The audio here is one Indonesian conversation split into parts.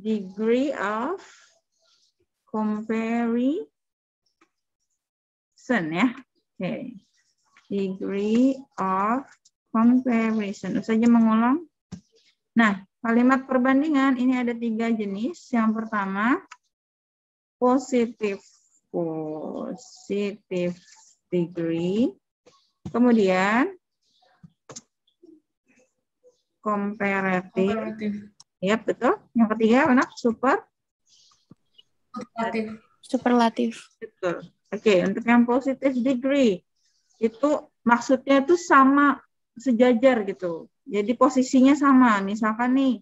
degree of comparison ya. Oke. Degree of comparison. Saja mengulang. Nah, kalimat perbandingan ini ada 3 jenis. Yang pertama, positive degree. Kemudian comparative. Ya, betul. Yang ketiga, mana? Superlatif. Betul. Oke, untuk yang positive degree itu maksudnya itu sama, sejajar gitu. Jadi posisinya sama. Misalkan nih,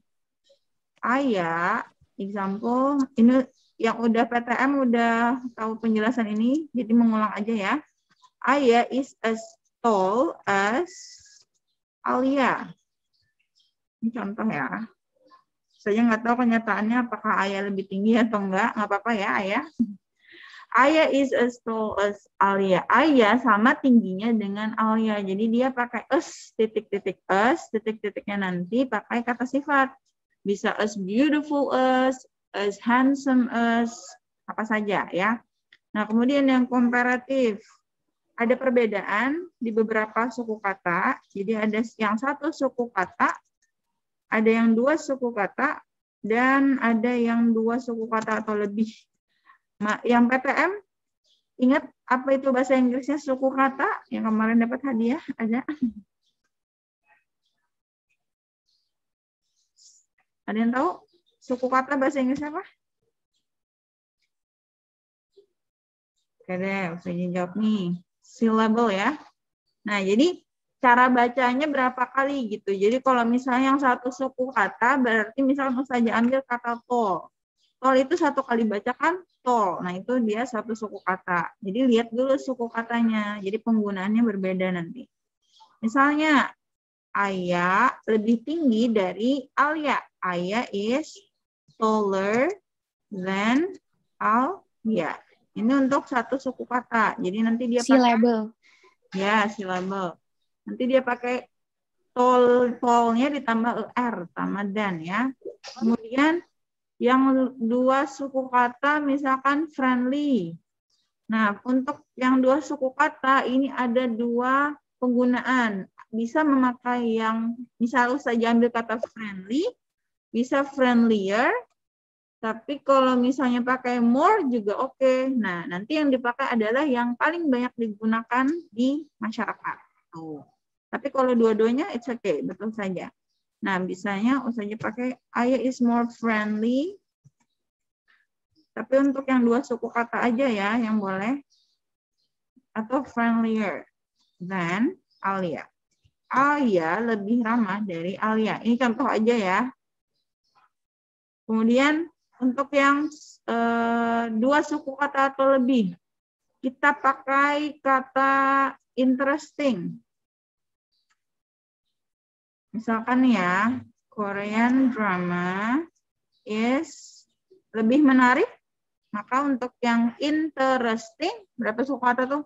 Ayah, example, ini yang udah PTM udah tahu penjelasan ini, jadi mengulang aja ya. Ayah is as tall as Alia. Ini contoh ya. Saya nggak tahu kenyataannya apakah Ayah lebih tinggi atau enggak. Nggak apa-apa ya, Ayah. Ayah is as tall as Alia. Ayah sama tingginya dengan Alia. Jadi dia pakai titik-titiknya nanti pakai kata sifat. Bisa as beautiful as handsome as, apa saja ya. Nah, kemudian yang komparatif. Ada perbedaan di beberapa suku kata. Jadi ada yang 1 suku kata, ada yang 2 suku kata, dan ada yang 2 suku kata atau lebih. Yang PTM, ingat apa itu bahasa Inggrisnya suku kata? Yang kemarin dapat hadiah, ada? Ada yang tahu suku kata bahasa Inggris apa? Oke deh, saya jawab nih. Syllable ya. Nah, jadi cara bacanya berapa kali gitu. Jadi kalau misalnya yang 1 suku kata, berarti misalnya saja ambil kata tall. Tall itu 1 kali bacakan tall. Nah, itu dia 1 suku kata. Jadi lihat dulu suku katanya. Jadi penggunaannya berbeda nanti. Misalnya, Ayah lebih tinggi dari Alia. Ayah is taller than Alia. Ini untuk 1 suku kata. Jadi nanti dia Syllable. Ya, syllable. Nanti dia pakai tol-nya ditambah er, tambah dan ya. Kemudian yang 2 suku kata misalkan friendly. Nah, untuk yang 2 suku kata ini ada 2 penggunaan. Bisa memakai yang misal saja ambil kata friendly, bisa friendlier. Tapi kalau misalnya pakai more juga oke. Nah, nanti yang dipakai adalah yang paling banyak digunakan di masyarakat. Tuh. Tapi kalau dua-duanya it's okay, betul saja. Nah, bisanya saja pakai Ayah is more friendly. Tapi untuk yang 2 suku kata aja ya yang boleh. Atau friendlier than Alia. Ayah lebih ramah dari Alia. Ini contoh aja ya. Kemudian untuk yang 2 suku kata atau lebih, kita pakai kata interesting. Misalkan ya, Korean drama is lebih menarik. Maka untuk yang interesting, berapa suku kata tuh?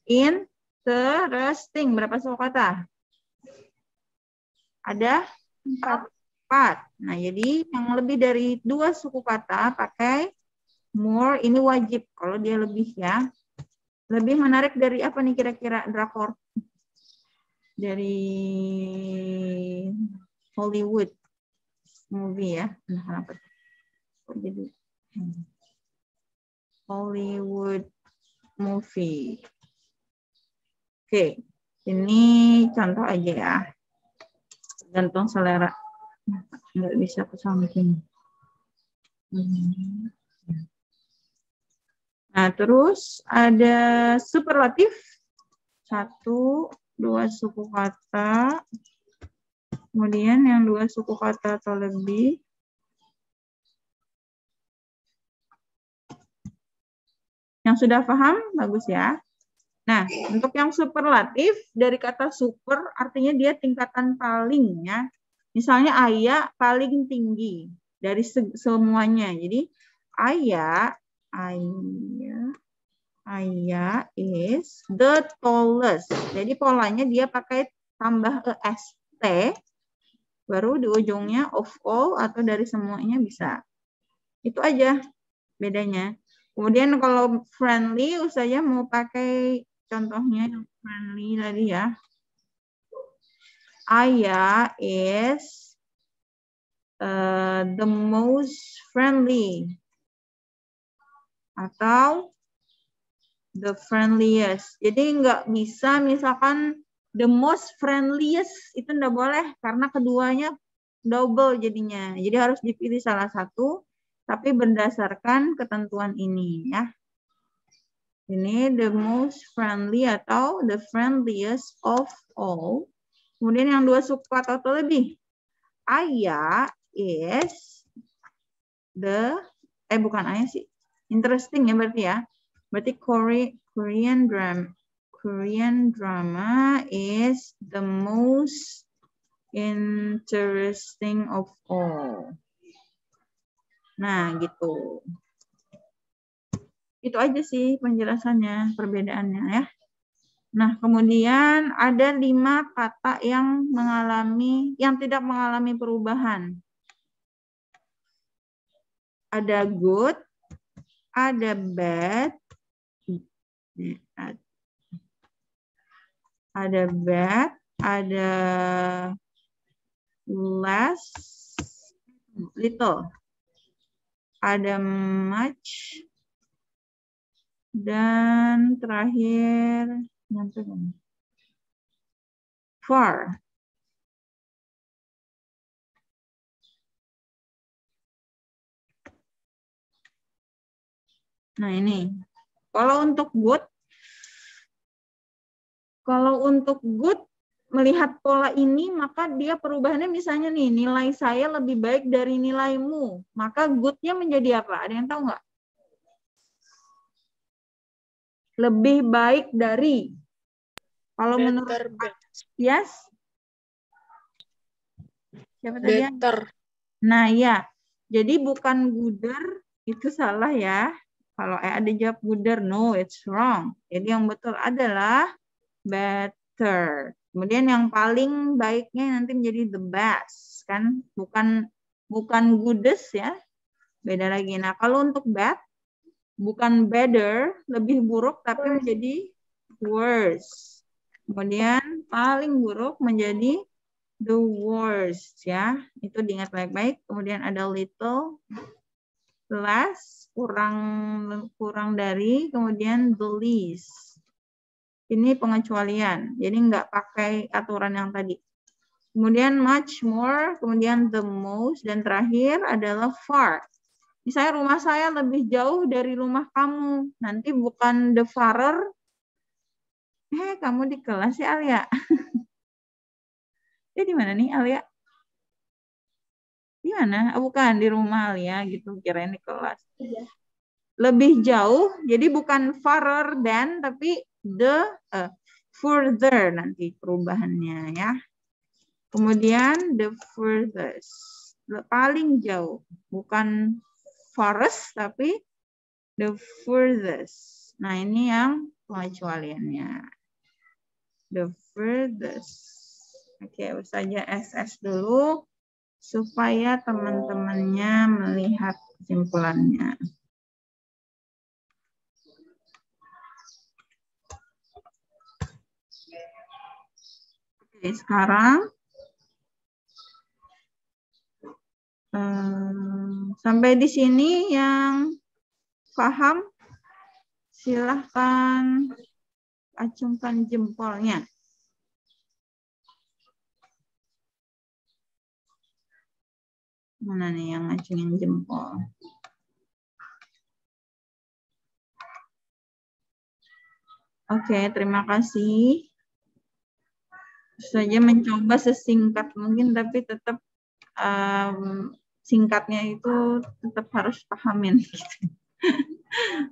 Interesting, berapa suku kata? Ada 4. Nah, jadi yang lebih dari 2 suku kata pakai more, ini wajib kalau dia lebih ya. Lebih menarik dari apa nih kira-kira drakor? Dari Hollywood movie ya. Nah, kenapa? Jadi Hollywood movie. Oke, ini contoh aja ya. Gantung selera. Nggak bisa ke samping. Nah, terus ada superlatif. 1, 2 suku kata. Kemudian yang 2 suku kata atau lebih. Yang sudah paham? Bagus ya. Nah, untuk yang superlatif, dari kata super, artinya dia tingkatan paling ya. Misalnya Ayah paling tinggi dari semuanya. Jadi Ayah is the tallest. Jadi polanya dia pakai tambah est, baru di ujungnya of all atau dari semuanya bisa. Itu aja bedanya. Kemudian kalau friendly, saya mau pakai contohnya yang friendly tadi ya. Ayah is the most friendly atau the friendliest. Jadi nggak bisa misalkan the most friendliest, itu nggak boleh karena keduanya double jadinya. Jadi harus dipilih salah satu, tapi berdasarkan ketentuan ini ya. Ini the most friendly atau the friendliest of all. Kemudian yang dua suku kata atau lebih. Ayah is the, bukan ayah sih. Interesting ya berarti ya. Berarti Korean drama is the most interesting of all. Nah, gitu. Itu aja sih penjelasannya, perbedaannya ya. Nah, kemudian ada 5 kata yang tidak mengalami perubahan. Ada good, ada bad, ada less, little, ada much, dan terakhir far. Nah ini, kalau untuk good melihat pola ini, maka dia perubahannya misalnya nih, nilai saya lebih baik dari nilaimu. Maka good-nya menjadi apa? Ada yang tahu nggak? Lebih baik dari. Kalau menurut yes? Siapa tadi? Better. Nah ya, jadi bukan gooder, itu salah ya. Kalau ada jawab gooder, no, it's wrong. Jadi yang betul adalah better. Kemudian yang paling baiknya nanti menjadi the best, kan? Bukan goodest ya. Beda lagi. Nah, kalau untuk bad, bukan better, lebih buruk, tapi menjadi worse. Kemudian paling buruk menjadi the worst ya. Itu diingat baik-baik. Kemudian ada little, less, kurang dari, kemudian the least. Ini pengecualian, jadi nggak pakai aturan yang tadi. Kemudian much more, kemudian the most, dan terakhir adalah far. Misalnya rumah saya lebih jauh dari rumah kamu, nanti bukan the farer. Kamu di kelas ya Alia? Di mana nih Alia? Di mana? Bukan di rumah Alia gitu, kirain di kelas. Iya. Lebih jauh, jadi bukan farer than, tapi the further nanti perubahannya ya. Kemudian the furthest, paling jauh, bukan farthest tapi the furthest. Nah ini yang pengecualiannya. The furthest. Oke, saja SS dulu supaya teman-temannya melihat kesimpulannya. Oke, sekarang sampai di sini yang paham, silahkan acungkan jempolnya. Mana nih yang acungin jempol? Oke, terima kasih. Saja mencoba sesingkat mungkin, tapi tetap singkatnya itu tetap harus pahamin.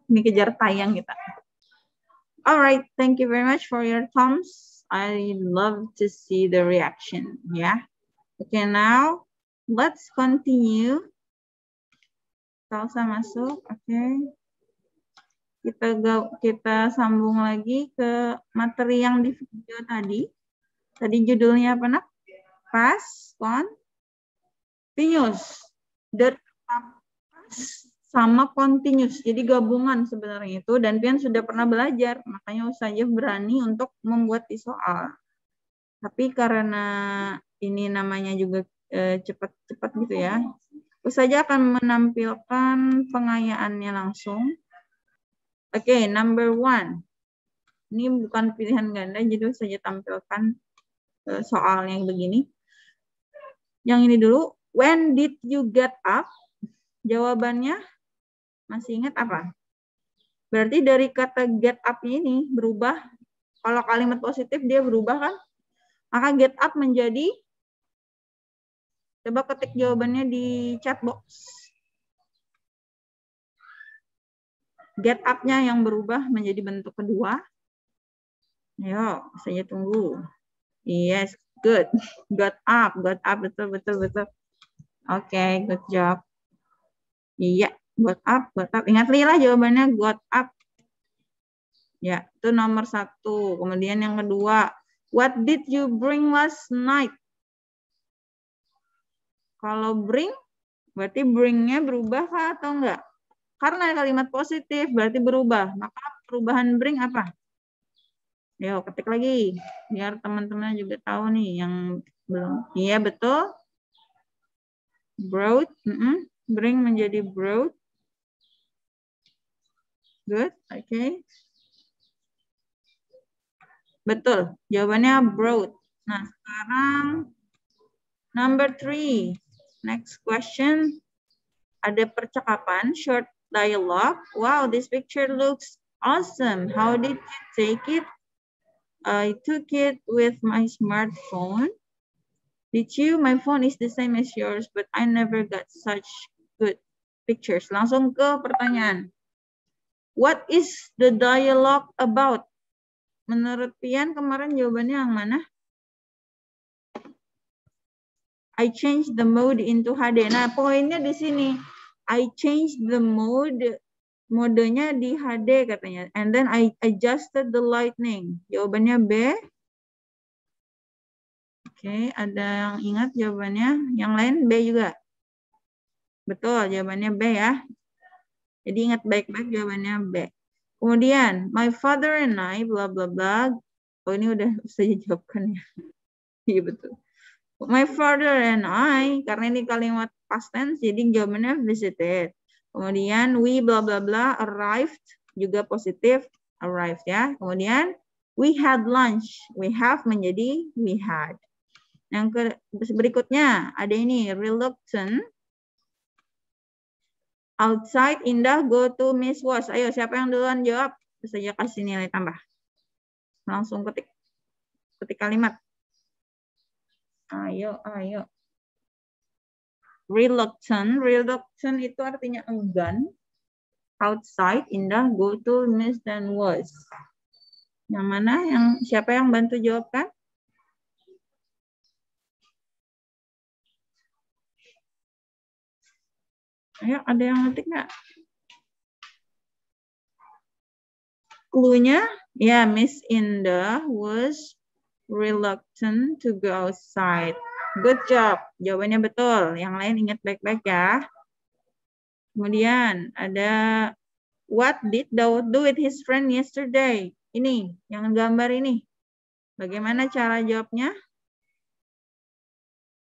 Ini kejar tayang kita. Alright, thank you very much for your thumbs. I love to see the reaction. Yeah. Okay, now let's continue. Salsa masuk. Okay. Kita sambung lagi ke materi yang di video tadi. Tadi judulnya apa nak? Past continuous. sama continuous. Jadi gabungan sebenarnya itu, dan Pian sudah pernah belajar, makanya saja berani untuk membuat di soal. Tapi karena ini namanya juga cepat-cepat gitu ya, saja akan menampilkan pengayaannya langsung. Oke, number 1. Ini bukan pilihan ganda, jadi saja tampilkan soalnya begini. Yang ini dulu, when did you get up? Jawabannya masih ingat apa? Berarti dari kata get up ini berubah. Kalau kalimat positif dia berubah kan? Maka get up menjadi, coba ketik jawabannya di chat box. Get up-nya yang berubah menjadi bentuk kedua. Ayo, saya tunggu. Yes, good. Got up, betul. Oke, good job. Iya, got up. Ingat Lila jawabannya got up. Ya, itu nomor 1. Kemudian yang kedua, what did you bring last night? Kalau bring, berarti bring-nya berubah kah atau enggak? Karena kalimat positif berarti berubah. Maka perubahan bring apa? Yuk, ketik lagi. Biar teman-teman juga tahu nih yang belum. Iya, betul. Brought. Bring menjadi brought. Good. Oke. Betul. Jawabannya brought. Nah, sekarang number 3. Next question. Ada percakapan, short dialogue. Wow, this picture looks awesome. How did you take it? I took it with my smartphone. Did you? My phone is the same as yours, but I never got such good pictures. Langsung ke pertanyaan. What is the dialogue about? Menurut Pian kemarin jawabannya yang mana? I changed the mode into HD. Nah, poinnya di sini. I changed the mode. Modenya di HD katanya. And then I adjusted the lighting. Jawabannya B. Oke, ada yang ingat jawabannya? Yang lain B juga. Betul, jawabannya B ya. Jadi ingat baik-baik jawabannya B. Kemudian, my father and I, bla bla bla. Oh, ini udah saya jawabkan ya. Iya betul. My father and I, karena ini kalimat past tense, jadi jawabannya visited. Kemudian we bla bla bla arrived, juga positif arrived ya. Kemudian we had lunch, we have menjadi we had. Yang berikutnya ada ini reluctant. Outside Indah go to Miss Was. Ayo siapa yang duluan jawab? Saya kasih nilai tambah. Langsung ketik kalimat. Ayo. Reluctant itu artinya enggan. Outside Indah go to Miss dan Was. Yang mana? Siapa yang bantu jawabkan? Ayo, ada yang ngetik nggak? Cluenya, ya, Miss Indah was reluctant to go outside. Good job, jawabannya betul. Yang lain ingat baik-baik ya. Kemudian ada what did Daud do with his friend yesterday? Ini, yang gambar ini. Bagaimana cara jawabnya?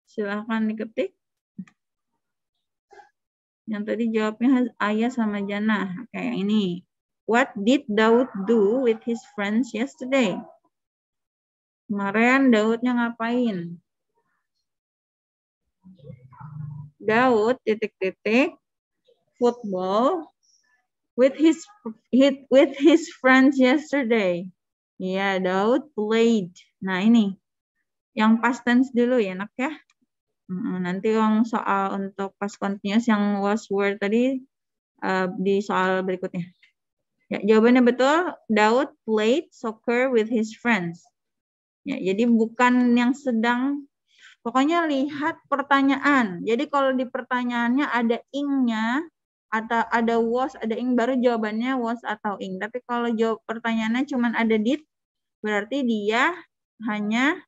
Silahkan diketik. Yang tadi jawabnya Ayah sama Jannah. Kayak ini. What did Daud do with his friends yesterday? Kemarin Daudnya ngapain? Daud football with his friends yesterday. Ya, Daud played. Nah, ini. Yang past tense dulu ya, Nak ya. Nanti yang soal untuk past continuous yang was were tadi di soal berikutnya. Ya, jawabannya betul. Daud played soccer with his friends. Ya, jadi bukan yang sedang. Pokoknya lihat pertanyaan. Jadi kalau di pertanyaannya ada ing-nya, ada was, ada ing, baru jawabannya was atau ing. Tapi kalau jawab pertanyaannya cuma ada did, berarti dia hanya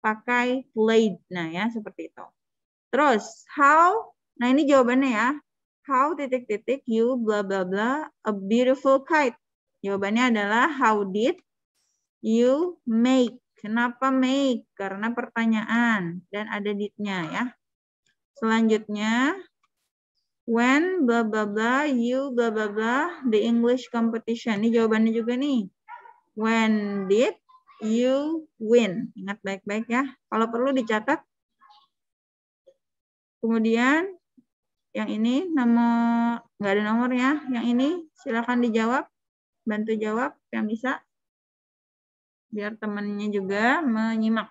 pakai played. Nah ya, seperti itu. Terus, how? Nah ini jawabannya ya. how titik-titik you blah blah blah a beautiful kite. Jawabannya adalah how did you make. Kenapa make? Karena pertanyaan dan ada did-nya ya. Selanjutnya, when blah blah blah you blah blah blah the English competition. Ini jawabannya juga nih. When did you win? Ingat baik-baik ya. Kalau perlu dicatat. Kemudian yang ini nomor nggak ada nomornya. Yang ini silakan dijawab. Bantu jawab yang bisa. Biar temannya juga menyimak.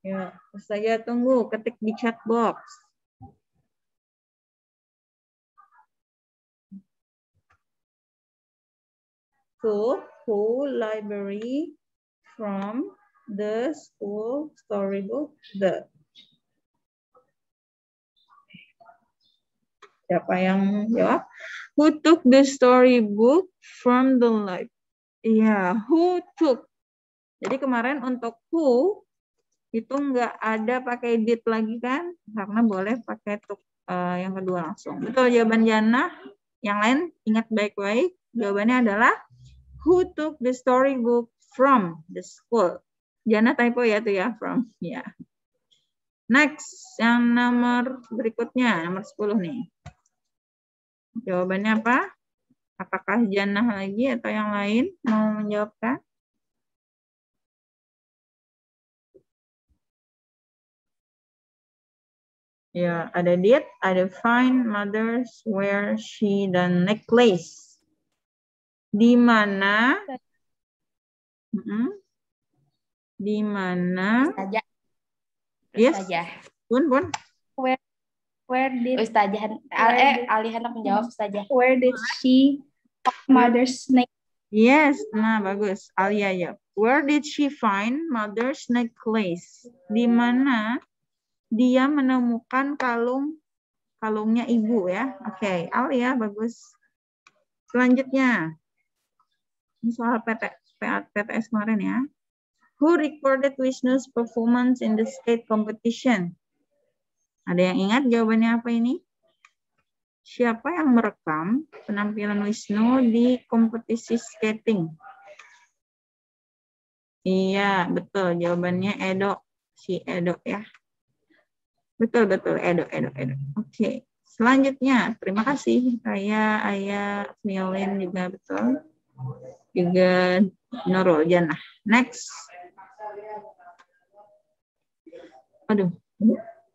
Ya, saya tunggu ketik di chat box. Took whole library from the school storybook. Siapa yang jawab? Who took the storybook from the library? Iya, who took. Jadi kemarin untuk who itu nggak ada pakai did lagi kan? Karena boleh pakai took yang kedua langsung. Betul jawaban Jana. Yang lain ingat baik-baik. Jawabannya adalah who took the storybook from the school. Jana typo ya tuh ya, from. Ya. Next, yang nomor berikutnya, nomor 10 nih. Jawabannya apa? Apakah Jannah lagi atau yang lain mau menjawabkan? Ya, ada did, ada find mother's where she the necklace. Di mana? Di mana? Saja. Yes. Saja. Bun. Where did Ustazah Ali hendak menjawab Ustazah. Where did she mother's necklace? Yes, nah bagus. Alia ya. Where did she find mother's necklace? Di mana dia menemukan kalungnya ibu ya. Oke, Alia bagus. Selanjutnya. Ini soal PTS kemarin ya. Who recorded Wisnu's performance in the skate competition? Ada yang ingat jawabannya apa ini? Siapa yang merekam penampilan Wisnu di kompetisi skating? Iya, betul. Jawabannya Edo. Si Edo ya. Betul, Edo. Oke. Selanjutnya, terima kasih. Ayah Miolin juga betul. Juga Nurul Jannah. Next. Aduh.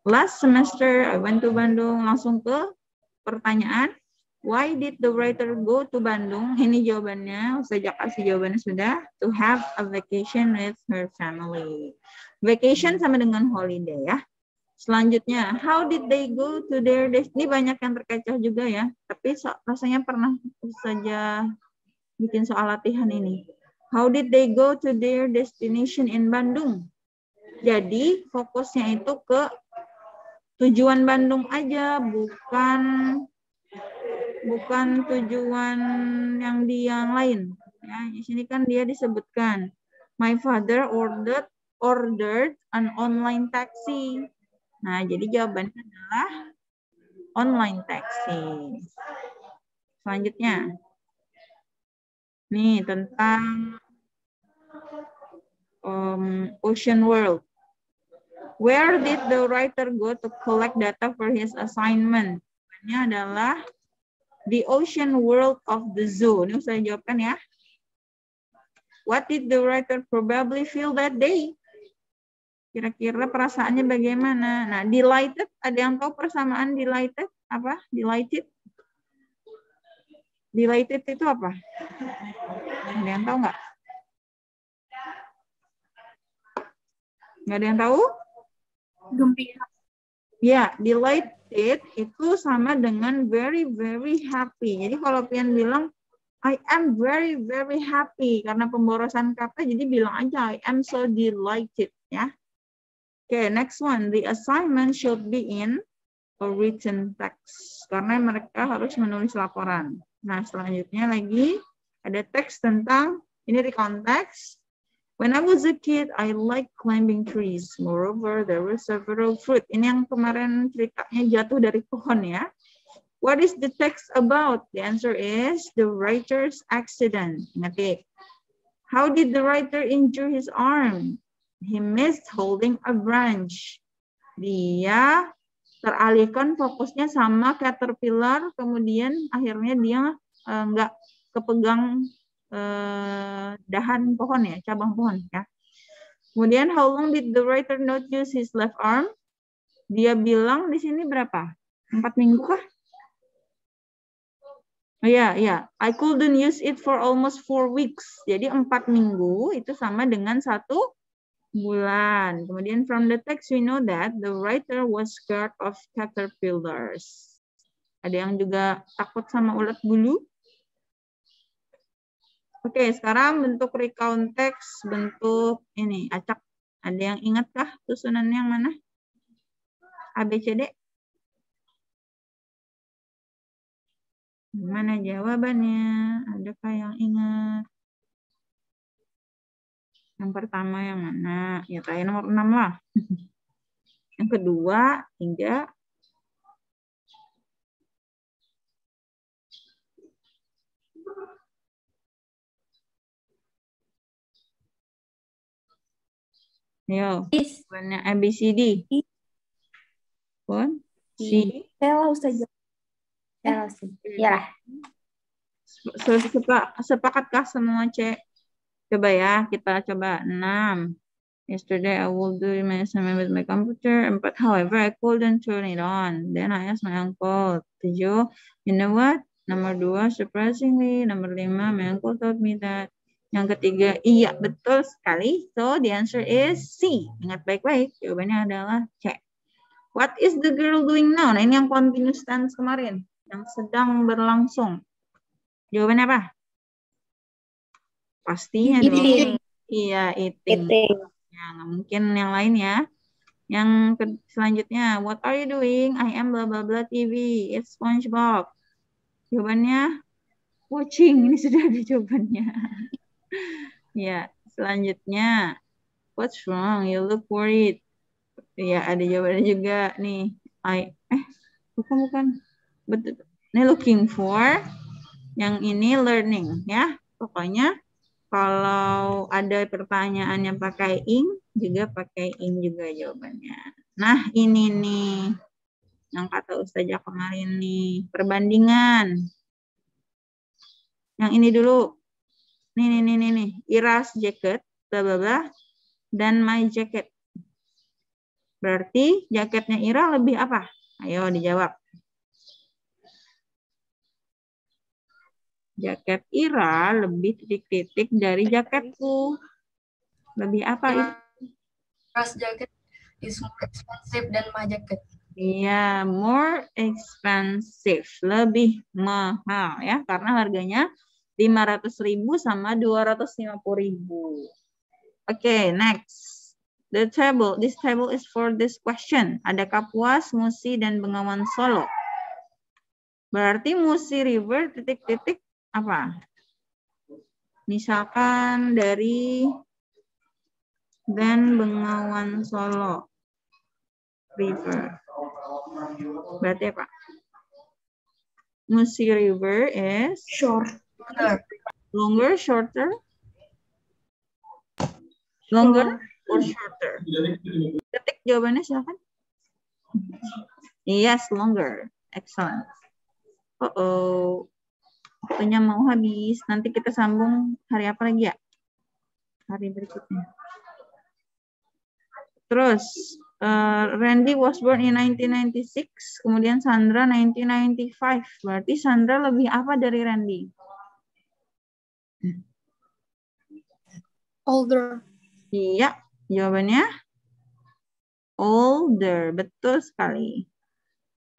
Last semester, I went to Bandung. Langsung ke pertanyaan. Why did the writer go to Bandung? Ini jawabannya. Saya kasih jawabannya sudah. To have a vacation with her family. Vacation sama dengan holiday ya. Selanjutnya, how did they go to their destination? Ini banyak yang terkecoh juga ya. Tapi rasanya pernah saja bikin soal latihan ini. How did they go to their destination in Bandung? Jadi fokusnya itu ke tujuan Bandung aja, bukan tujuan yang di yang lain. Ya, di sini kan dia disebutkan, my father ordered an online taxi. Nah, jadi jawabannya adalah online taxi. Selanjutnya, nih tentang Ocean World. Where did the writer go to collect data for his assignment? Ini adalah the ocean world of the zoo. Ini saya jawabkan ya. What did the writer probably feel that day? Kira-kira perasaannya bagaimana? Nah, delighted, ada yang tahu persamaan delighted? Apa? Delighted? Delighted itu apa? Ada yang tahu nggak? Nggak ada yang tahu? Gembira. Ya, delighted itu sama dengan very, very happy. Jadi kalau pian bilang, I am very, very happy. Karena pemborosan kata, jadi bilang aja, I am so delighted. Ya. Oke, next one. The assignment should be in a written text. Karena mereka harus menulis laporan. Nah, selanjutnya lagi, ada teks tentang, ini di konteks, When I was a kid, I liked climbing trees. Moreover, there were several fruit. Ini yang kemarin ceritanya jatuh dari pohon ya. What is the text about? The answer is the writer's accident. Ingat ya. How did the writer injure his arm? He missed holding a branch. Dia teralihkan fokusnya sama caterpillar, kemudian akhirnya dia nggak kepegang dahan pohon ya, cabang pohon ya. Kemudian how long did the writer not use his left arm? Dia bilang di sini berapa? 4 minggu kah? Oh ya, I couldn't use it for almost 4 weeks. Jadi 4 minggu itu sama dengan 1 bulan. Kemudian from the text we know that the writer was scared of caterpillars. Ada yang juga takut sama ulat bulu? Oke, sekarang bentuk recount text, bentuk ini, acak. Ada yang ingatkah susunannya yang mana? A, B, C, D? Mana jawabannya? Adakah yang ingat? Yang pertama yang mana? Ya, tadi nomor 6 lah. Yang kedua, 3. Yo, jawabannya A, B, C, D. Pun? C. Saya Ustazah. Ya. Sepakatkah semua C? Coba ya, kita coba 6. Yesterday I will do my assignment with my computer. 4. However, I couldn't turn it on. Then I asked my uncle. 7. You know what? Nomor 2, surprisingly. Nomor 5, my uncle told me that. Yang ketiga, iya, betul sekali. So, the answer is C. Ingat baik-baik, jawabannya adalah C. What is the girl doing now? Nah, ini yang continuous tense kemarin. Yang sedang berlangsung. Jawabannya apa? Pastinya dong. Iya, eating. Ya, nggak mungkin yang lain ya. Yang selanjutnya, what are you doing? I am blah blah blah TV. It's SpongeBob. Jawabannya watching. Ini sudah ada jawabannya. Ya, selanjutnya, what's wrong? You look worried. Ya, ada jawabannya juga nih. Bukan. Betul. Ini looking for. Yang ini learning ya. Pokoknya kalau ada pertanyaannya pakai ing, juga pakai ing juga jawabannya. Nah, ini nih yang kata Ustazah kemarin nih, perbandingan. Yang ini dulu. Nih. Ira's jacket, bla bla bla, dan my jacket. Berarti jaketnya Ira lebih apa? Ayo dijawab. Jaket Ira lebih titik-titik dari jaketku. Lebih apa itu? Ira's jacket is more expensive than my jacket. Iya, more expensive, lebih mahal ya, karena harganya 500.000 sama 250.000. Oke, next. This table is for this question. Ada Kapuas, Musi, dan Bengawan Solo. Berarti Musi River titik-titik apa? Misalkan dari dan Bengawan Solo River. Berarti apa? Musi River is longer, shorter? Longer or shorter? Ketik jawabannya silakan. Yes, longer. Excellent. Waktunya mau habis. Nanti kita sambung hari apa lagi ya? Hari berikutnya. Terus, Randy was born in 1996, kemudian Sandra 1995. Berarti Sandra lebih apa dari Randy? Older. Iya, jawabannya older. Betul sekali.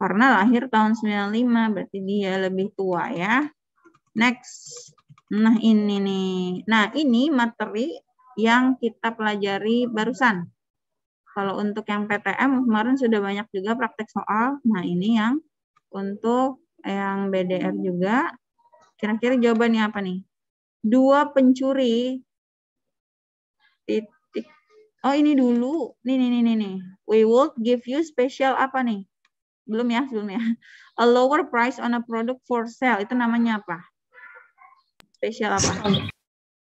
Karena lahir tahun 95, berarti dia lebih tua ya. Next. Nah, ini nih. Nah, ini materi yang kita pelajari barusan. Kalau untuk yang PTM kemarin sudah banyak juga praktek soal. Nah, ini yang untuk yang BDR juga. Kira-kira jawabannya apa nih? 2 pencuri titik. Oh ini dulu. Nih. We will give you special apa nih? Belum ya. A lower price on a product for sale. Itu namanya apa? Spesial apa?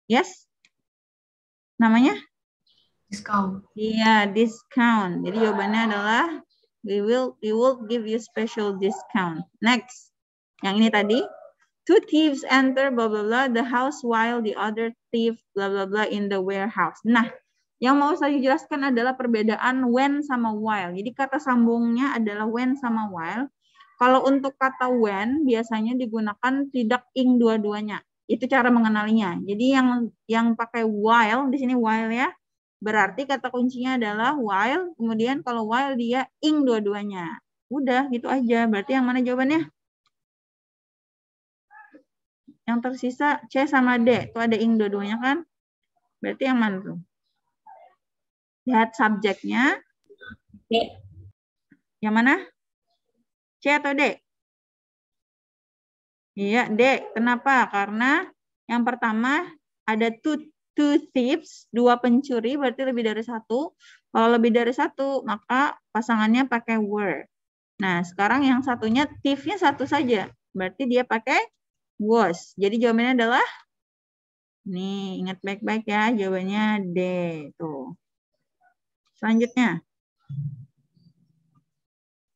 Yes? Namanya? Discount. Iya, discount. Jadi jawabannya adalah we will give you special discount. Next. Yang ini tadi. Two thieves enter blah blah blah the house while the other thief blah blah blah in the warehouse. Nah, yang mau saya jelaskan adalah perbedaan when sama while. Jadi kata sambungnya adalah when sama while. Kalau untuk kata when biasanya digunakan tidak ing dua-duanya. Itu cara mengenalinya. Jadi yang pakai while di sini while ya. Berarti kata kuncinya adalah while. Kemudian kalau while dia ing dua-duanya. Udah gitu aja. Berarti yang mana jawabannya? Yang tersisa C sama D. Itu ada ing dua-duanya kan? Berarti yang mana tuh? Lihat subjeknya. D. Yang mana? C atau D? Iya, D. Kenapa? Karena yang pertama ada two thieves, dua pencuri, berarti lebih dari satu. Kalau lebih dari satu, maka pasangannya pakai were. Nah, sekarang yang satunya thief-nya satu saja. Berarti dia pakai was. Jadi jawabannya adalah, nih ingat baik-baik ya, jawabannya D. Tuh. Selanjutnya.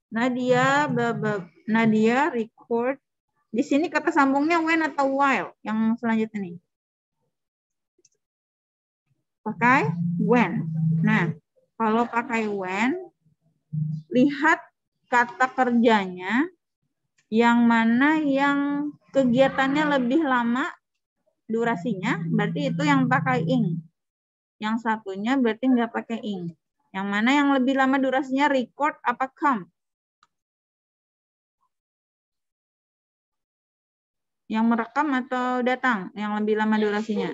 Nadia record. Di sini kata sambungnya when atau while. Yang selanjutnya nih. Pakai when. Nah, kalau pakai when, lihat kata kerjanya yang mana yang kegiatannya lebih lama durasinya, berarti itu yang pakai ing. Yang satunya berarti nggak pakai ing. Yang mana yang lebih lama durasinya record apa come? Yang merekam atau datang yang lebih lama durasinya?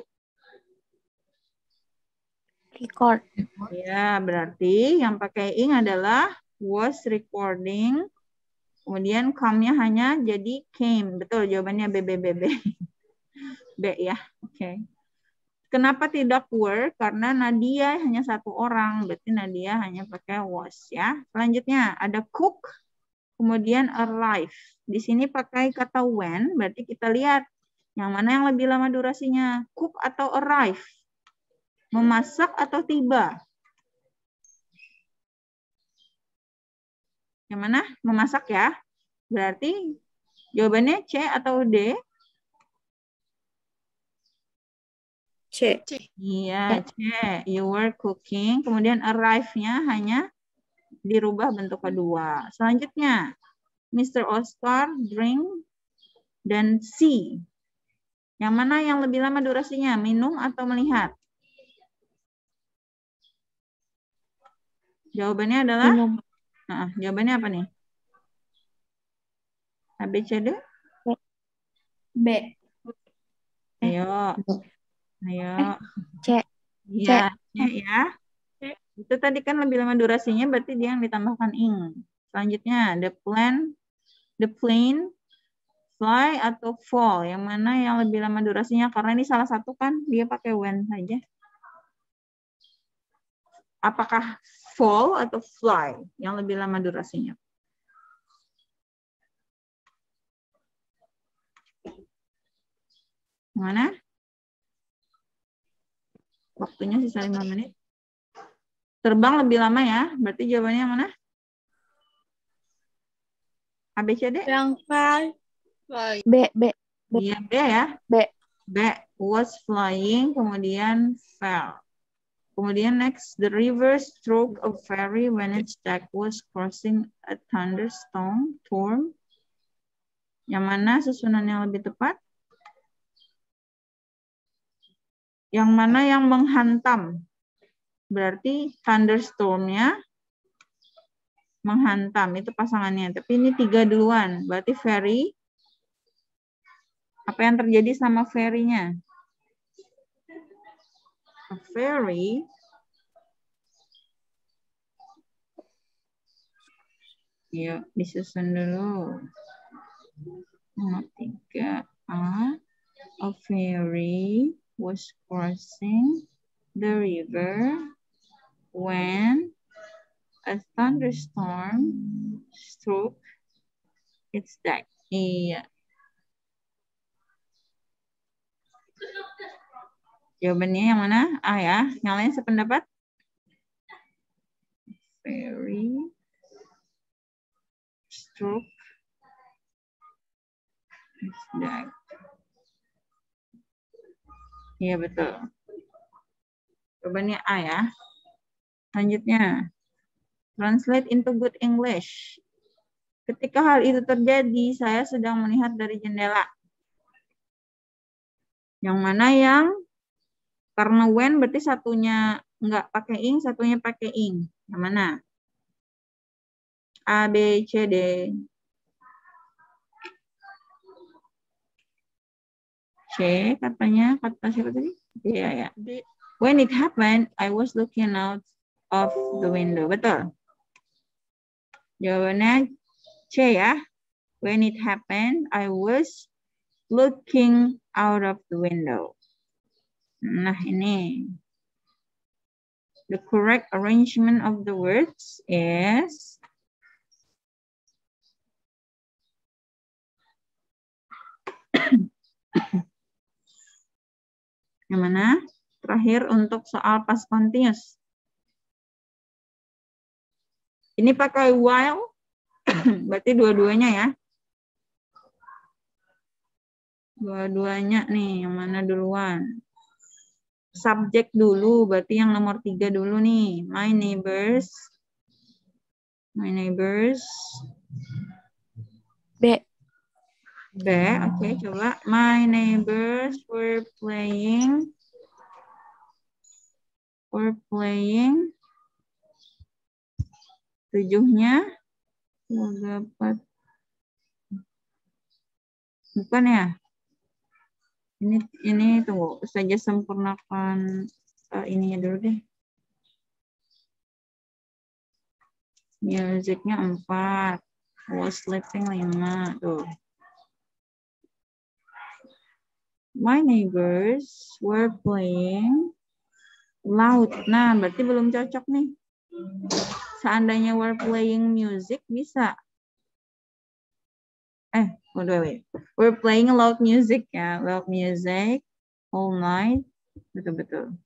Record. Ya, berarti yang pakai ing adalah was recording. Kemudian come-nya hanya jadi came. Betul, jawabannya B. B ya, oke. Kenapa tidak were? Karena Nadia hanya satu orang. Berarti Nadia hanya pakai was ya. Selanjutnya ada cook. Kemudian arrive. Di sini pakai kata when. Berarti kita lihat yang mana yang lebih lama durasinya. Cook atau arrive. Memasak atau tiba. Yang mana? Memasak ya. Berarti jawabannya C atau D? C. Iya, C. You were cooking. Kemudian arrive-nya hanya dirubah bentuk kedua. Selanjutnya, Mr. Oscar drink dan see. Yang mana yang lebih lama durasinya? Minum atau melihat? Jawabannya adalah? Minum. Nah, jawabannya apa nih? A, B, C, D? B. Ayo. C. Iya, C ya. Itu tadi kan lebih lama durasinya, berarti dia yang ditambahkan ing. Selanjutnya, the plane, fly atau fall. Yang mana yang lebih lama durasinya? Karena ini salah satu kan, dia pakai when saja. Apakah fall atau fly yang lebih lama durasinya? Mana? Waktunya sisa 5 menit. Terbang lebih lama ya. Berarti jawabannya yang mana? A, B, C, D? Yang fly. B. Iya, B ya. B. B was flying, kemudian fell. Kemudian next, the river struck a ferry when its deck was crossing a thunderstorm. Yang mana susunan yang lebih tepat? Yang mana yang menghantam? Berarti thunderstorm-nya menghantam, itu pasangannya. Tapi ini 3 duluan, berarti ferry. Apa yang terjadi sama ferry-nya? A ferry yuk disusun dulu. Nomor 3A. A ferry was crossing the river neighbor when a thunderstorm struck its deck. Iya. Jawabannya yang mana? A ya. Yang lain sependapat? Very struck its deck. Iya betul. Jawabannya A ya. Selanjutnya, translate into good English. Ketika hal itu terjadi, saya sedang melihat dari jendela. Yang mana yang karena when berarti satunya nggak pakai ing, satunya pakai ing. Yang mana? A, B, C, D. C katanya, kata siapa tadi? Iya ya. When it happened, I was looking out of the window. Betul. Jawabannya C ya. When it happened, I was looking out of the window. Nah ini. The correct arrangement of the words is yang mana? Terakhir untuk soal past continuous. Ini pakai while, berarti dua-duanya ya. Dua-duanya nih, yang mana duluan? Subjek dulu, berarti yang nomor 3 dulu nih. My neighbors. My neighbors. B. B, oke, coba. My neighbors were playing. Tujuhnya. Dapat. Bukan ya? Ini tunggu saja sempurnakan ininya dulu deh. Musicnya 4, was sleeping 5 tuh. My neighbors were playing loud. Nah, berarti belum cocok nih. Seandainya were playing music bisa. Wait. We're playing loud music ya, loud music all night. Betul.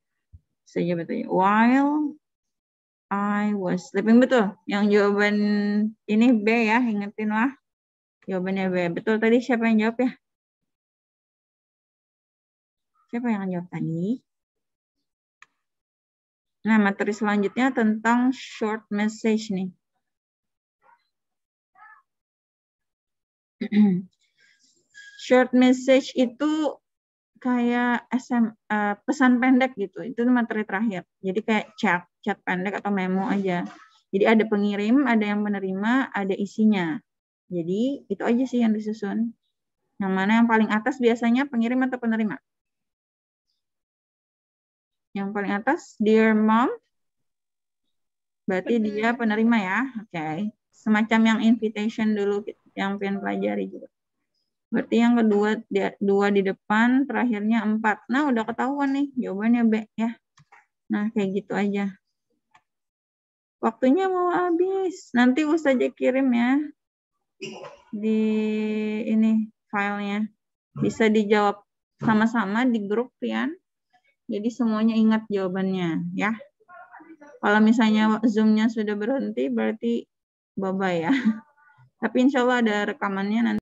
Saja betul. While I was sleeping, betul. Yang jawaban ini B ya, ingetin lah. Jawabannya B. Betul tadi siapa yang jawab ya? Siapa yang jawab tadi? Nah, materi selanjutnya tentang short message nih. Short message itu kayak pesan pendek gitu. Itu materi terakhir. Jadi kayak chat pendek atau memo aja. Jadi ada pengirim, ada yang menerima, ada isinya. Jadi itu aja sih yang disusun. Yang mana yang paling atas biasanya pengirim atau penerima? Yang paling atas, dear mom. Berarti dia penerima ya. Oke. Semacam yang invitation dulu yang pengen pelajari juga. Berarti yang kedua 2 di depan, terakhirnya 4. Nah, udah ketahuan nih jawabannya B ya. Nah, kayak gitu aja. Waktunya mau habis. Nanti Ustazah kirim ya di ini filenya. Bisa dijawab sama-sama di grup ya. Jadi semuanya ingat jawabannya ya. Kalau misalnya Zoom-nya sudah berhenti berarti bye-bye ya. Tapi insya Allah ada rekamannya nanti.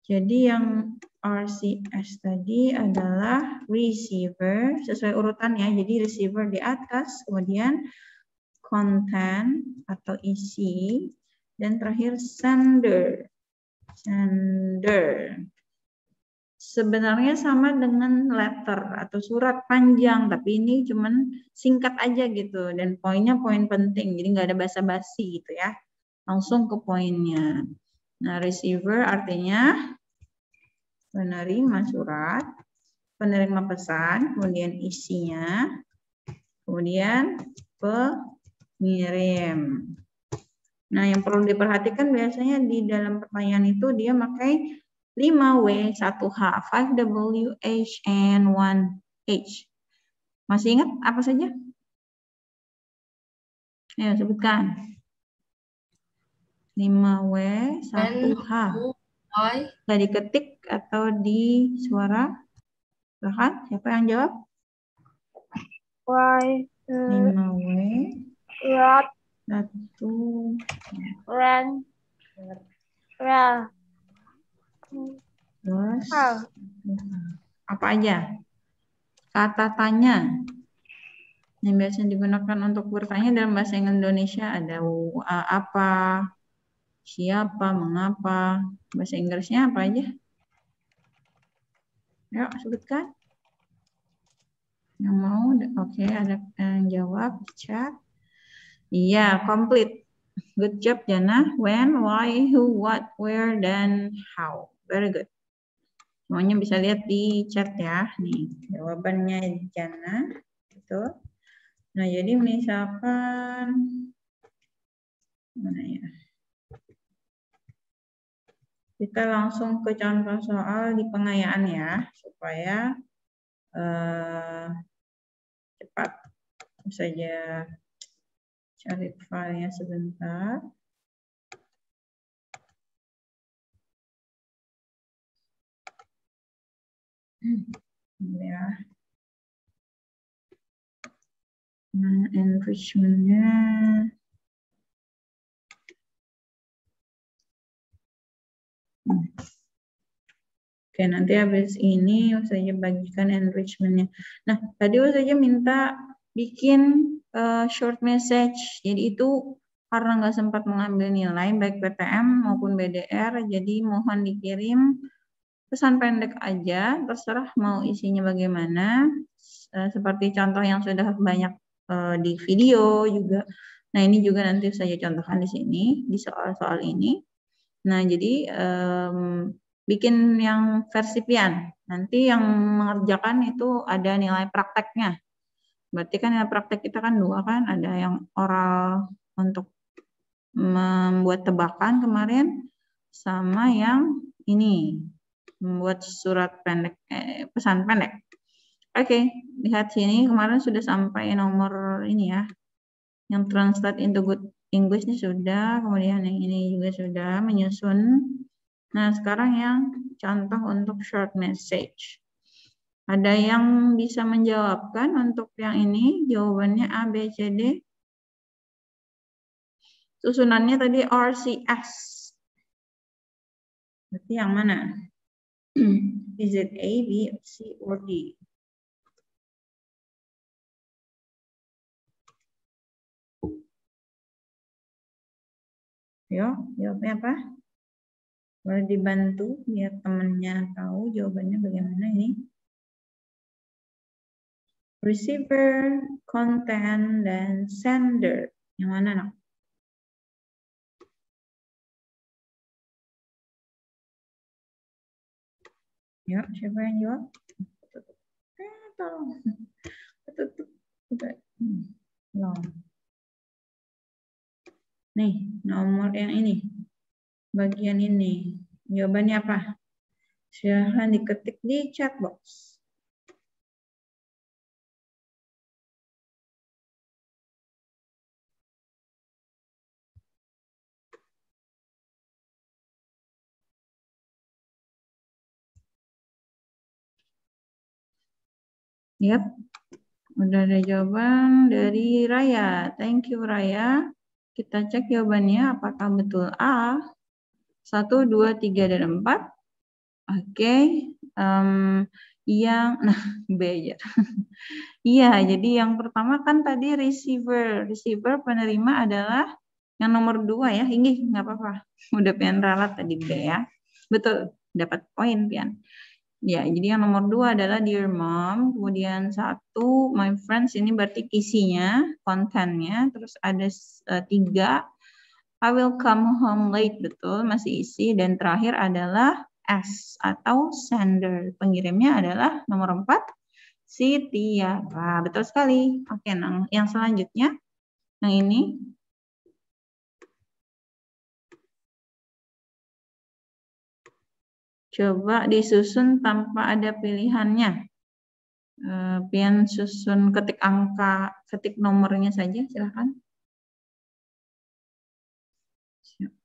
Jadi yang RCS tadi adalah receiver sesuai urutan ya. Jadi receiver di atas, kemudian content atau isi, dan terakhir sender. Sebenarnya sama dengan letter atau surat panjang, tapi ini cuman singkat aja gitu. Dan poinnya poin penting, jadi nggak ada basa-basi gitu ya. Langsung ke poinnya. Nah, receiver artinya penerima surat, penerima pesan, kemudian isinya, kemudian pengirim. Nah, yang perlu diperhatikan biasanya di dalam pertanyaan itu dia pakai 5W, 1H, 5W, H, and 1H. Masih ingat apa saja? Ayo sebutkan. 5W, 1H. Why? Bisa diketik atau di suara? Silahkan, siapa yang jawab? Why 5W, what 1. ran ra Terus, how apa aja? Kata tanya. Yang biasa digunakan untuk bertanya dalam bahasa Indonesia ada apa, siapa, mengapa. Bahasa Inggrisnya apa aja? Yuk, sebutkan. Yang mau, oke, ada yang jawab, chat. Iya, complete. Good job, Jana. When, why, who, what, where, dan how. Very good. Semuanya bisa lihat di chat ya. Nih, jawabannya Jana. Betul. Nah, jadi misalkan, mana ya? Kita langsung ke contoh soal di pengayaan ya, supaya cepat. Saja cari filenya sebentar. Ya. Nah, enrichment-nya. Oke, nanti habis ini saya bagikan enrichment-nya. Nah, tadi saya minta bikin short message. Jadi itu karena nggak sempat mengambil nilai baik PTM maupun BDR, jadi mohon dikirim pesan pendek aja, terserah mau isinya bagaimana. Seperti contoh yang sudah banyak di video juga. Nah, ini juga nanti saya contohkan di sini di soal-soal ini. Nah, jadi bikin yang versi pian. Nanti yang mengerjakan itu ada nilai prakteknya. Berarti kan nilai praktek kita kan 2 kan, ada yang oral untuk membuat tebakan kemarin, sama yang ini membuat surat pendek, pesan pendek. Oke, lihat sini kemarin sudah sampai nomor ini ya, yang translate into good English ini sudah, kemudian yang ini juga sudah menyusun. Nah, sekarang yang contoh untuk short message. Ada yang bisa menjawabkan untuk yang ini? Jawabannya A, B, C, D. Susunannya tadi RCS. Berarti yang mana? Is it A, B, C, or D? Yo, jawabnya apa? Boleh dibantu biar temannya tahu jawabannya bagaimana ini. Receiver, content, dan sender. Yang mana, nak? Ya, siapa yang jawab? Tolong. Tutup. Nih, nomor yang ini. Bagian ini. Jawabannya apa? Silahkan diketik di chat box. Yap, udah ada jawaban dari Raya. Thank you Raya. Kita cek jawabannya apakah betul A. 1, 2, 3, dan 4. Oke. Yang, nah B aja. Iya, jadi yang pertama kan tadi receiver. Receiver penerima adalah yang nomor 2 ya. Ini nggak apa-apa. Udah pian ralat tadi B ya. Betul, dapat poin pian. Ya, jadi yang nomor 2 adalah Dear Mom, kemudian 1 My Friends, ini berarti isinya, kontennya, terus ada 3 I will come home late, betul, masih isi, dan terakhir adalah S atau sender, pengirimnya adalah nomor 4 si Tiara, betul sekali. Oke, nah yang selanjutnya, yang ini. Coba disusun tanpa ada pilihannya. Pian susun ketik angka, ketik nomornya saja, silahkan.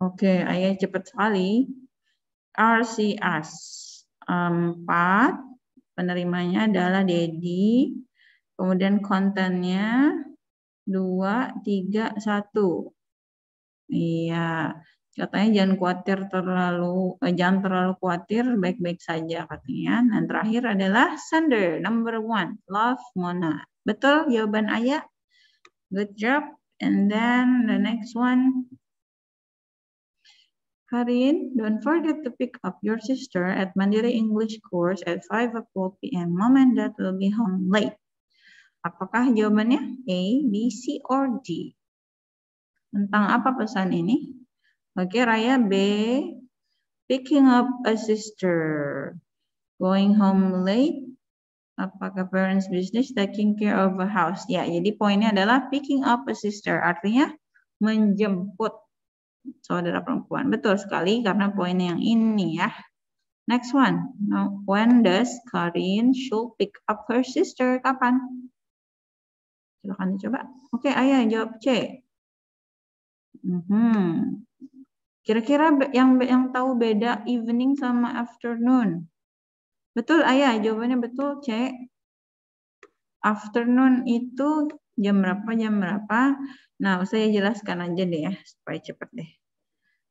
Oke, Ayah cepat sekali. RCS 4, penerimanya adalah Dedi, kemudian kontennya 2, 3, 1. Iya, katanya jangan terlalu khawatir, baik-baik saja katanya. Dan terakhir adalah sender number 1, love Mona. Betul jawaban Ayah? Good job. And then the next one. Karin, don't forget to pick up your sister at Mandiri English course at 5 p.m. Mom and Dad will be home late. Apakah jawabannya A, B, C, or D? Tentang apa pesan ini? Oke, Raya B, picking up a sister, going home late. Apakah parents business, taking care of a house? Ya, jadi poinnya adalah picking up a sister, artinya menjemput saudara perempuan. Betul sekali karena poinnya yang ini ya. Next one. Now, when does Karin should pick up her sister? Kapan? Silakan dicoba. Oke, Ayah jawab C. Kira-kira yang tahu beda evening sama afternoon? Betul Ayah, jawabannya betul C. Afternoon itu jam berapa? Nah, saya jelaskan aja deh ya, supaya cepat deh.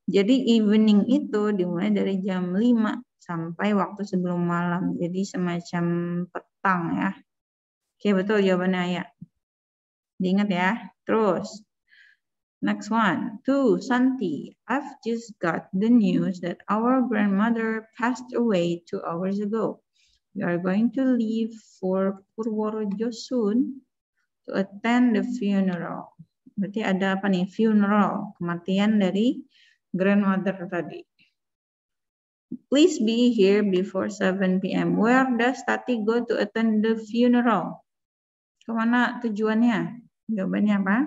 Jadi evening itu dimulai dari jam 5 sampai waktu sebelum malam. Jadi semacam petang ya. Oke, betul jawabannya Ayah. Diingat ya. Terus, next one. 2, Santi. I've just got the news that our grandmother passed away 2 hours ago. We are going to leave for Purworejo soon to attend the funeral. Berarti ada apa nih? Funeral, kematian dari grandmother tadi. Please be here before 7 p.m. Where does Tati go to attend the funeral? Kemana tujuannya? Jawabannya apa?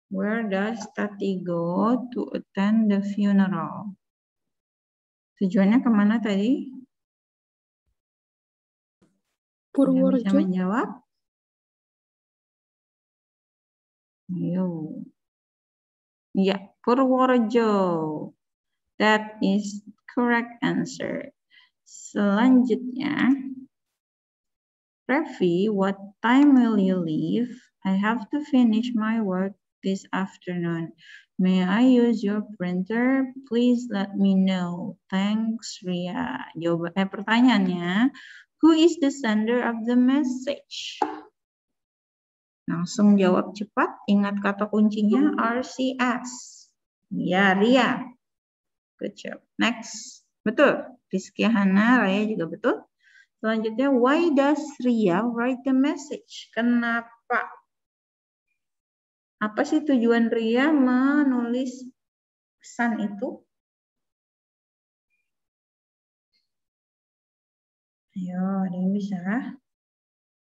Where does Tati go to attend the funeral? Tujuannya kemana tadi? Purworejo. Bisa menjawab? Ayo. Ya, Purworejo. That is correct answer. Selanjutnya, Revi, what time will you leave? I have to finish my work this afternoon. May I use your printer? Please let me know. Thanks, Ria. Pertanyaannya, who is the sender of the message? Langsung jawab cepat. Ingat kata kuncinya RCS. Ya, Ria. Good job. Next. Betul. Rizky Hana, Raya juga betul. Selanjutnya, why does Ria write the message? Kenapa? Apa sih tujuan Ria menulis pesan itu? Ayo, ada yang bisa?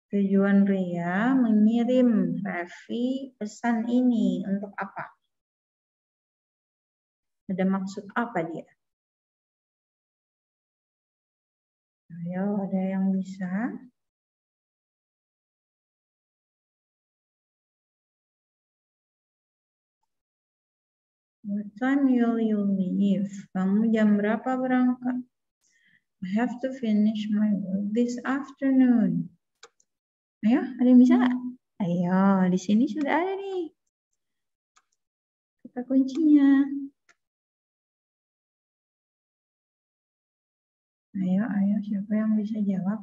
Tujuan Ria mengirim Revi pesan ini untuk apa? Ada maksud apa dia? Ayo, ada yang bisa? What time will you leave? Kamu jam berapa berangkat? I have to finish my work this afternoon. Ayo, ada yang bisa nggak? Ayo, di sini sudah ada nih kata kuncinya. Ayo, siapa yang bisa jawab?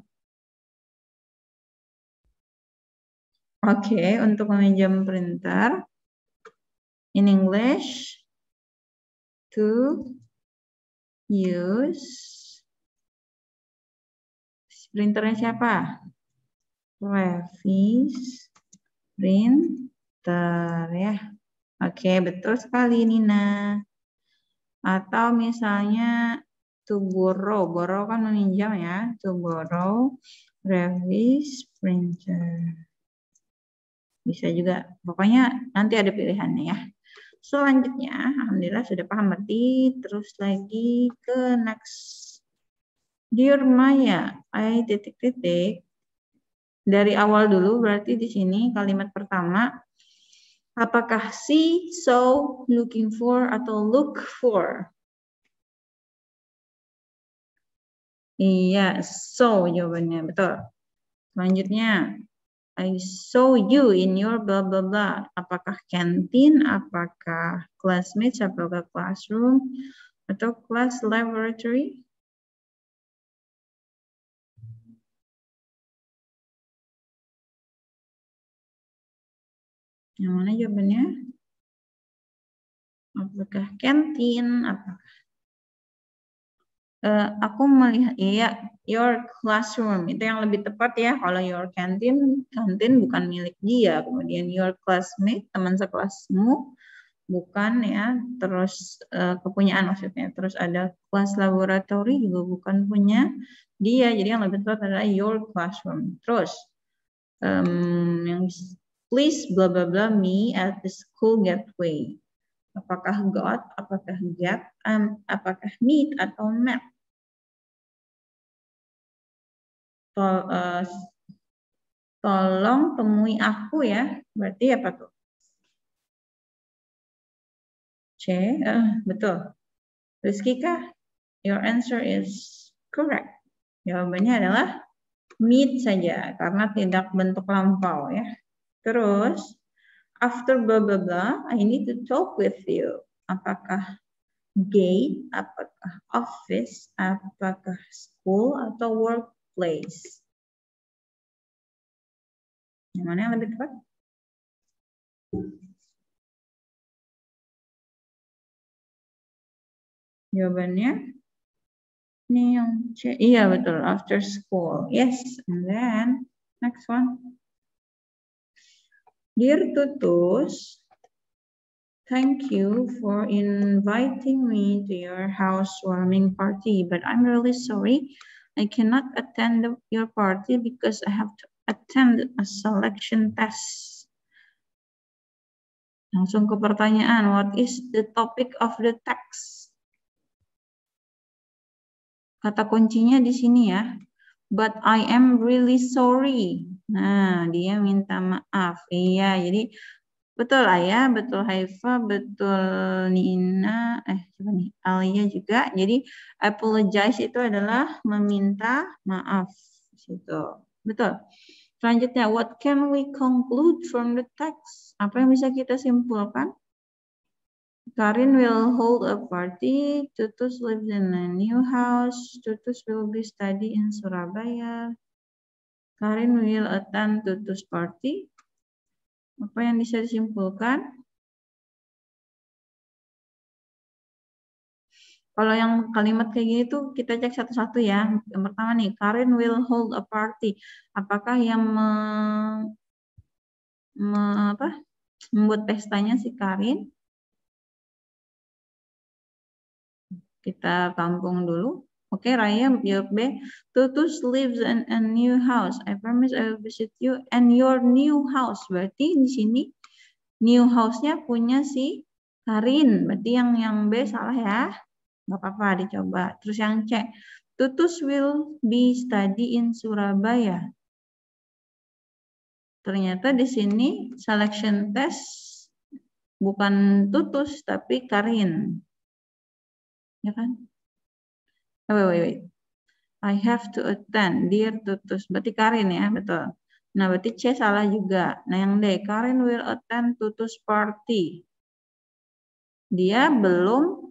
Oke, untuk meminjam printer, in English, to use, printernya siapa? Revis printer ya. Oke, betul sekali Nina. Atau misalnya to borrow kan meminjam ya. To borrow Revis printer. Bisa juga. Pokoknya nanti ada pilihannya ya. Selanjutnya, alhamdulillah sudah paham berarti. Terus lagi ke next. Dear Maya, I titik-titik. Dari awal dulu berarti di sini kalimat pertama. Apakah see, saw, looking for, atau look for? Iya, saw jawabannya, betul. Selanjutnya, I saw you in your blah blah blah. Apakah canteen, apakah classmates, apakah classroom, atau class laboratory? Yang mana jawabannya? Apakah canteen, apakah aku melihat iya your classroom itu yang lebih tepat ya. Kalau your canteen bukan milik dia. Kemudian your classmate teman sekelasmu bukan ya. Terus kepunyaan maksudnya. Terus ada class laboratory juga bukan punya dia. Jadi yang lebih tepat adalah your classroom. Terus yang please blah blah blah me at the school gateway. Apakah got, apakah get, apakah meet atau met? Tolong temui aku ya. Berarti apa tuh? C. Betul. Rizkika, your answer is correct. Jawabannya adalah meet saja karena tidak bentuk lampau ya. Terus after blah blah blah, I need to talk with you. Apakah gate, apakah office, apakah school atau workplace? Yang mana yang lebih tepat? Jawabannya ini yang C. Iya betul, after school. Yes, and then next one. Dear Tutus, thank you for inviting me to your housewarming party, but I'm really sorry I cannot attend your party because I have to attend a selection test. Langsung ke pertanyaan, what is the topic of the text? Kata kuncinya di sini ya. But I am really sorry. Nah, dia minta maaf. Iya, jadi betul Ayah, betul Haifa, betul Nina, siapa nih? Alia juga. Jadi apologize itu adalah meminta maaf. Situ. Betul. Selanjutnya, what can we conclude from the text? Apa yang bisa kita simpulkan? Karin will hold a party. Tutus lives in a new house. Tutus will be study in Surabaya. Karin will attend Tutus party. Apa yang bisa disimpulkan? Kalau yang kalimat kayak gini tuh kita cek satu-satu ya. Yang pertama nih, Karin will hold a party. Apakah yang membuat pestanya si Karin? Kita tampung dulu. Oke, Raya jawab B. Tutus lives in a new house. I promise I will visit you and your new house. Berarti di sini new house-nya punya si Karin. Berarti yang B salah ya. Nggak apa-apa, dicoba. Terus yang C. Tutus will be study in Surabaya. Ternyata di sini selection test bukan Tutus tapi Karin. Ya kan? Wait. I have to attend, dear Tutus. Berarti Karin ya, betul. Nah, berarti C salah juga. Nah, yang D, Karin will attend Tutus party. Dia belum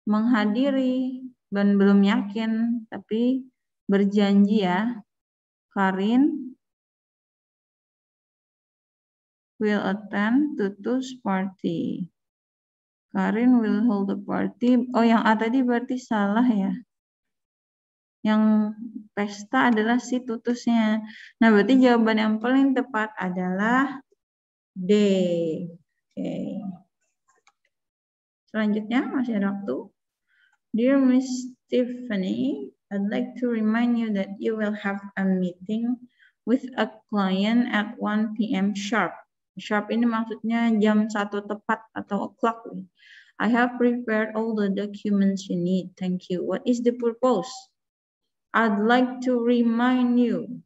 menghadiri dan belum yakin, tapi berjanji ya. Karin will attend Tutus party. Karin will hold a party. Oh, yang A tadi berarti salah ya. Yang pesta adalah si Tutusnya. Nah, berarti jawaban yang paling tepat adalah D. Oke. Selanjutnya, masih ada waktu. Dear Miss Tiffany, I'd like to remind you that you will have a meeting with a client at 1 p.m. sharp. Sharp ini maksudnya jam 1 tepat atau o'clock. I have prepared all the documents you need. Thank you. What is the purpose? I'd like to remind you.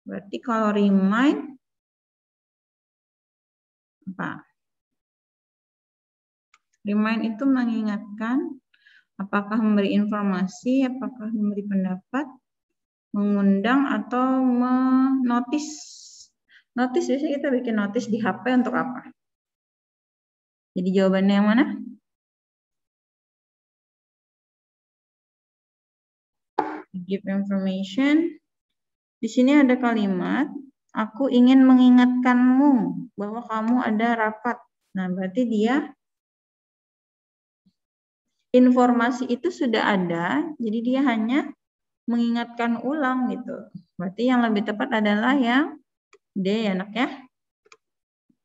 Berarti kalau remind apa? Remind itu mengingatkan, apakah memberi informasi, apakah memberi pendapat, mengundang, atau menotis. Notis biasanya kita bikin notis di HP untuk apa? Jadi jawabannya yang mana? Give information. Di sini ada kalimat, aku ingin mengingatkanmu bahwa kamu ada rapat. Nah, berarti dia informasi itu sudah ada, jadi dia hanya mengingatkan ulang gitu. Berarti yang lebih tepat adalah yang D, anak ya.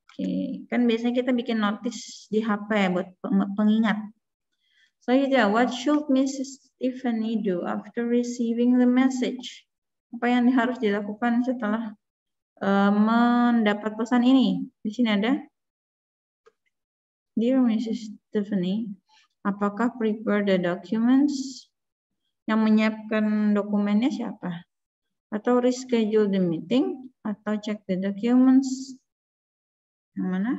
Oke, kan biasanya kita bikin notis di HP buat pengingat. Selanjutnya, what should Mrs. Tiffany do after receiving the message? Apa yang harus dilakukan setelah mendapat pesan ini? Di sini ada, Dear Mrs. Tiffany, apakah prepare the documents? Yang menyiapkan dokumennya siapa? Atau reschedule the meeting? Atau check the documents? Yang mana?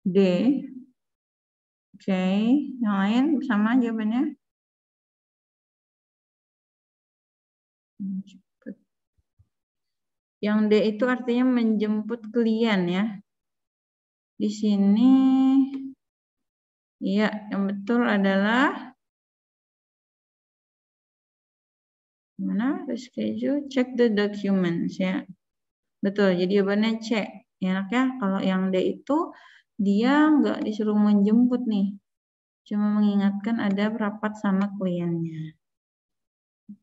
D. Oke, yang lain sama jawabannya? Yang D itu artinya menjemput klien ya. Di sini, ya, yang betul adalah mana? Reschedule, check the documents ya. Betul, jadi jawabannya C. Enak ya, kalau yang D itu dia nggak disuruh menjemput nih. Cuma mengingatkan ada rapat sama kliennya.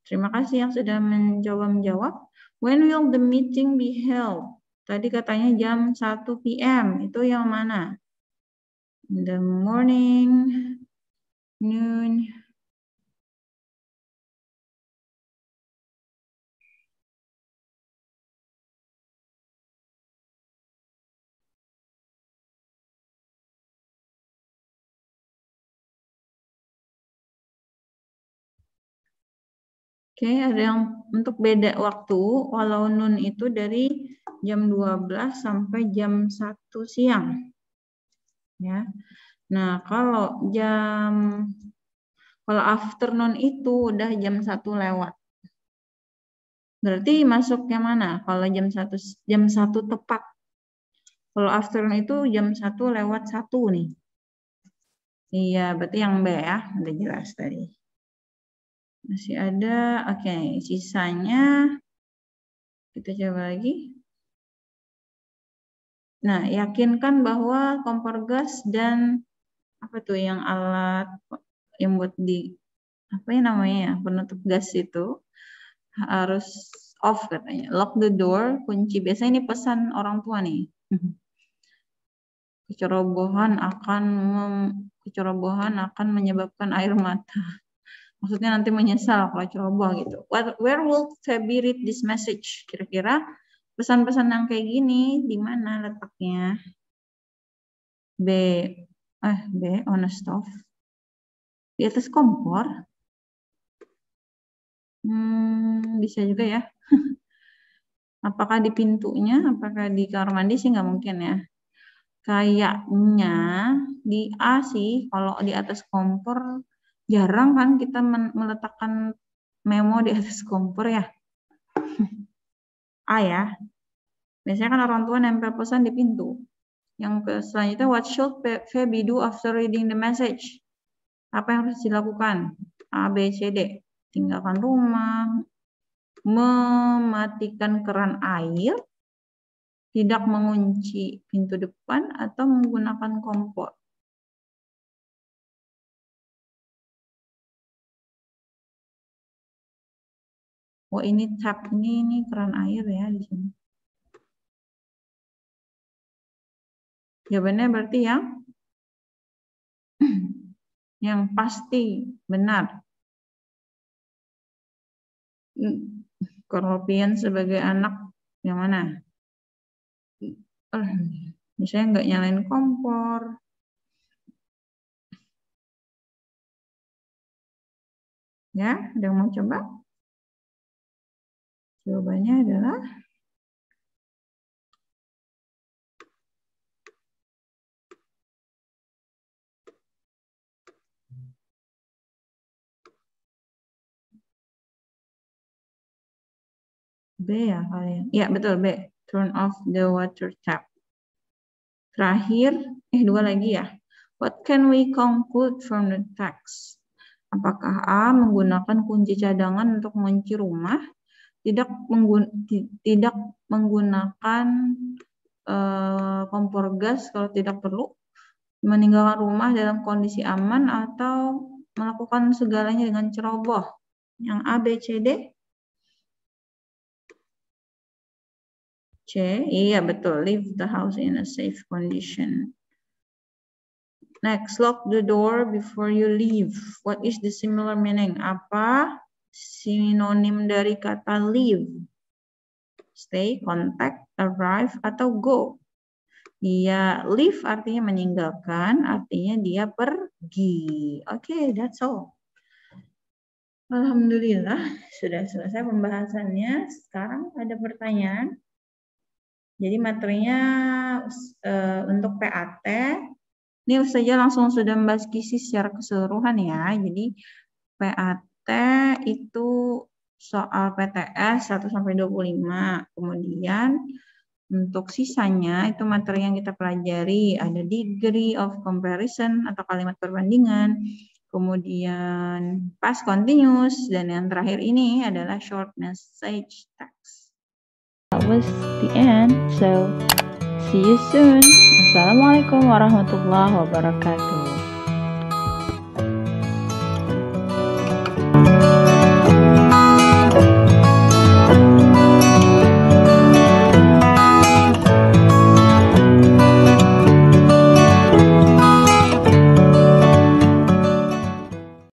Terima kasih yang sudah menjawab. When will the meeting be held? Tadi katanya jam 1 PM. Itu yang mana? In the morning, noon. Oke, ada yang untuk beda waktu, walau noon itu dari jam 12 sampai jam 1 siang. Ya. Nah, kalau afternoon itu udah jam 1 lewat. Berarti masuk yang mana? Kalau jam 1 tepat. Kalau afternoon itu jam 1 lewat 1 nih. Iya, berarti yang B ya, udah jelas tadi. Masih ada, oke, sisanya kita coba lagi. Nah, yakinkan bahwa kompor gas dan apa tuh yang alat yang buat di apa ya namanya ya, penutup gas itu harus off katanya. Lock the door, kunci. Biasanya ini pesan orang tua nih. Kecerobohan akan menyebabkan air mata. Maksudnya nanti menyesal kalau ceroboh gitu. Where will Feby read this message? Kira-kira pesan-pesan yang kayak gini di mana letaknya? B on a stove. Di atas kompor. Bisa juga ya. Apakah di pintunya? Apakah di kamar mandi sih nggak mungkin ya. Kayaknya di A sih, kalau di atas kompor jarang kan kita meletakkan memo di atas kompor ya. A ya. Biasanya kan orang tua nempel pesan di pintu. Yang selanjutnya, what should Feby do after reading the message? Apa yang harus dilakukan? A, B, C, D. Tinggalkan rumah, mematikan keran air, tidak mengunci pintu depan, atau menggunakan kompor. Oh, ini tap, ini keran air ya di sini. Jawabannya berarti yang pasti benar. Korpian sebagai anak yang mana? Misalnya nggak nyalain kompor. Ya, ada yang mau coba? Jawabannya adalah B ya kalian. Ya, betul B. Turn off the water tap. Terakhir, dua lagi ya. What can we conclude from the text? Apakah A menggunakan kunci cadangan untuk mengunci rumah? Tidak menggunakan kompor gas kalau tidak perlu? Meninggalkan rumah dalam kondisi aman atau melakukan segalanya dengan ceroboh? Yang A, B, C, D? C, iya betul. Leave the house in a safe condition. Next, lock the door before you leave. What is the similar meaning? Apa sinonim dari kata leave? Stay, contact, arrive, atau go? Iya, leave artinya meninggalkan, artinya dia pergi. Oke, that's all. Alhamdulillah, sudah selesai pembahasannya. Sekarang ada pertanyaan. Jadi materinya untuk PAT, ini Ustazah langsung sudah membahas kisi secara keseluruhan ya. Jadi PAT itu soal PTS 1-25. Kemudian untuk sisanya itu materi yang kita pelajari ada degree of comparison atau kalimat perbandingan. Kemudian past continuous dan yang terakhir ini adalah short message text. That was the end. So, see you soon. Assalamualaikum warahmatullahi wabarakatuh.